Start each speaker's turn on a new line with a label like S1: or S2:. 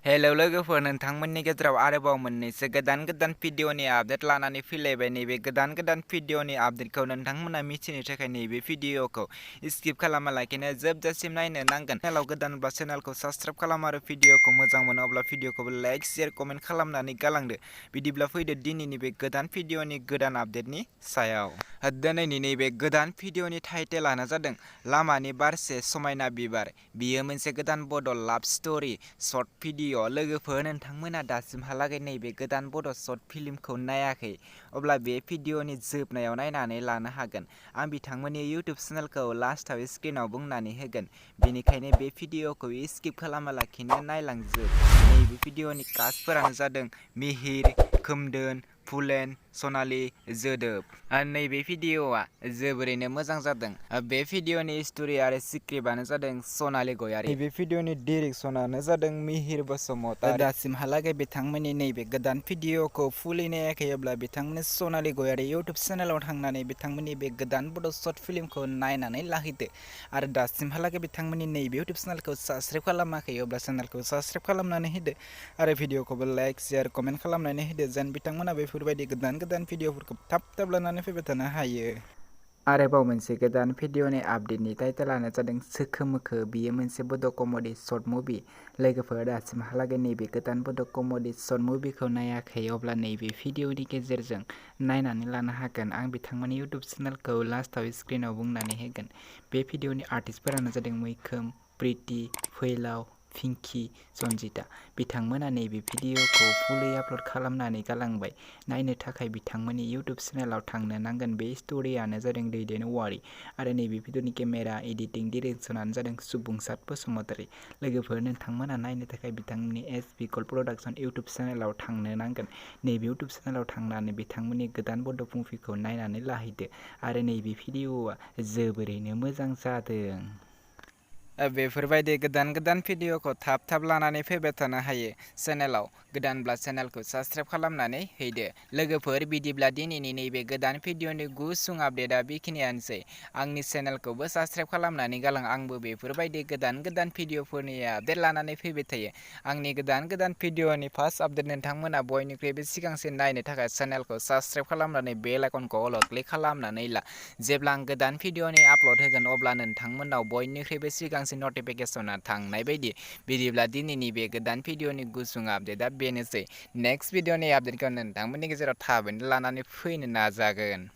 S1: Hello लोगोफोर, नोंथांमोननि गेजेराव आरोबाव मोननैसो गोदान भिडिअनि आपडेट लानानै फैलायबाय। नैबे गोदान भिडिअनि आपडेटखौ नोंथांमोना मिथिनो थाखाय नैबे भिडिअखौ स्किप खालामालाखिनो जोबजासिम नायनो नांगोन। चेनेलाव गोदानब्ला चेनेलखौ साबस्क्राइब खालाम आरो भिडिअखौ मोजां मोनो अब्ला भिडिअखौबो लाइक, शेयार, कमेन्ट खालामनानै गालांदो। बिदिब्ला फैदो दिनैनि बे गोदान भिडिअनि गोदान आपडेटनि सायाव। दिनैनि नैबे गोदान भिडिअनि टाइटेलानो जादों लामानि बारसे समायना बिबार। बियो मोनसे गोदान बड' लाभ स्ट'रि सर्ट भिडिअ'। लोगोफोर, नोंथांमोना दासिमहालागै नैबे गोदान बड' सर्ट फिल्मखौ नायाखै अब्ला बे भिडिअनि जोबनायाव नायनानै लानो हागोन। आं बिथांमोननि इउटुब चेनेलखौ लास्टआव स्क्रिनाव बुंनानै होगोन, बेनिखायनो बे भिडिअखौ स्किप खालामालाखिनो नायलांजोब। नैबे भिडिअनि कास्टफोरानो जादों मिहिर, खोमदोन, फुलेन, सनालि, जोदोब। नैबे भिडिअआ जोबोरैनो मोजां जादों। बे भिडिअनि स्ट'रि आरो स्क्रिप्टआनो जादों सनालि गयारि। नैबे भिडिअनि डिरेक्सनानो जादों मिहिर बसुमतारी। दासिमहालागै बिथांमोननि नैबे गोदान भिडिअखौ फुलि नायाखैब्ला बिथांमोननि सनालि गयारि इउटुब चेनेलाव थांनानै बिथांमोननि बे गोदान बड' सर्ट फिल्मखौ नायनानै लाहैदो। आरो दासिमहालागै बिथांमोननि नैबे इउटुब चेनेलखौ साबस्क्राइब खालामाखै अब्ला चेनेलखौ साबस्क्राइब खालामनानै होदो आरो भिडिअखौबो लाइक, शेयार, कमेन्ट खालामनानै होदो जेन बिथांमोना बेफोरबायदि गोदान भिडिअफोरखौ थाब लानानै फैबाय थानो हायो। आरोबाव मोनसे गोदान भिडिअनि आपडेटनि टाइटेलानो जादों सोखो। बियो मोनसे बड' कमेडि सर्ट मुभि। लोगोफोर, दासिमहालागै नैबे गोदान बड' कमेडि सर्ट मुभिखौ नायाखै अब्ला नैबे भिडिअनि गेजेरजों नायनानै लानो हागोन। आं बिथांमोननि इउटुब चेनेलखौ लास्टआव स्क्रिनाव बुंनानै होगोन। बे भिडिअनि आर्टिस्टफोरानो जादों mwkhw, प्रिति, फैलाव, पिंकी, सन्जिता। बिथांमोना नैबे भिडिअखौ फुलि आपल'ड खालामनानै गालांबाय। नायनो थाखाय बिथांमोननि इउटुब चेनेलाव थांनो नांगोन। बे स्ट'रियानो जादों दैदेन औवारी आरो नैबे भिडिअनि केमेरा, एडिटिं, डिरेक्सनानो जादों सुबुंसार बसुमतारी। लोगोफोर, नोंथांमोना नायनो थाखाय बिथांमोननि Swkhw प्रडाक्सन इउटुब चेनेलाव थांनो नांगोन। नैबे इउटुब चेनेलाव थांनानै बिथांमोननि गोदान बड' मुभिखौ नायनानै लाहैदो आरो नैबे भिडिअआ जोबोरैनो मोजां जादों। बेफोरबायदि गोदान भिडिअखौ थाब लानानै फैबाय थानो हायो। चेनेलाव गोदानब्ला चेनेलखौ साबस्क्राइब खालामनानै हैदो। लोगोफोर, बिदिब्ला दिनैनि नैबे गोदान भिडिअनि गुसुं आपडेटआ बेखिनियानोसै। आंनि चेनेलखौबो साबस्क्राइब खालामनानै गालां। आंबो बेफोरबायदि गोदान भिडिअफोरनि आपडेट लानानै फैबाय थायो। आंनि गोदान भिडिअनि फार्स्ट आपडेट नोंथांमोना बयनिख्रुइबो सिगांसिन नायनो थाखाय चेनेलखौ साबस्क्राइब खालामनानै बेल आइकनखौ अल क्लिक खालामनानै ला। जेब्ला आं गोदान भिडिअनि आपल'ड होगोन अब्ला नोंथांमोनाव बयनिख्रुइबो सिगांसिन नटिफिकेसना थांनाय बायदि। बिदिब्ला दिनैनि बे गोदान भिडिअनि गुसुं आपडेटआ बेनोसै। नेक्स्ट भिडिअनि आपडेटखौ नोंथांमोननि गेजेराव थाबैनो लानानै फैनो नाजागोन।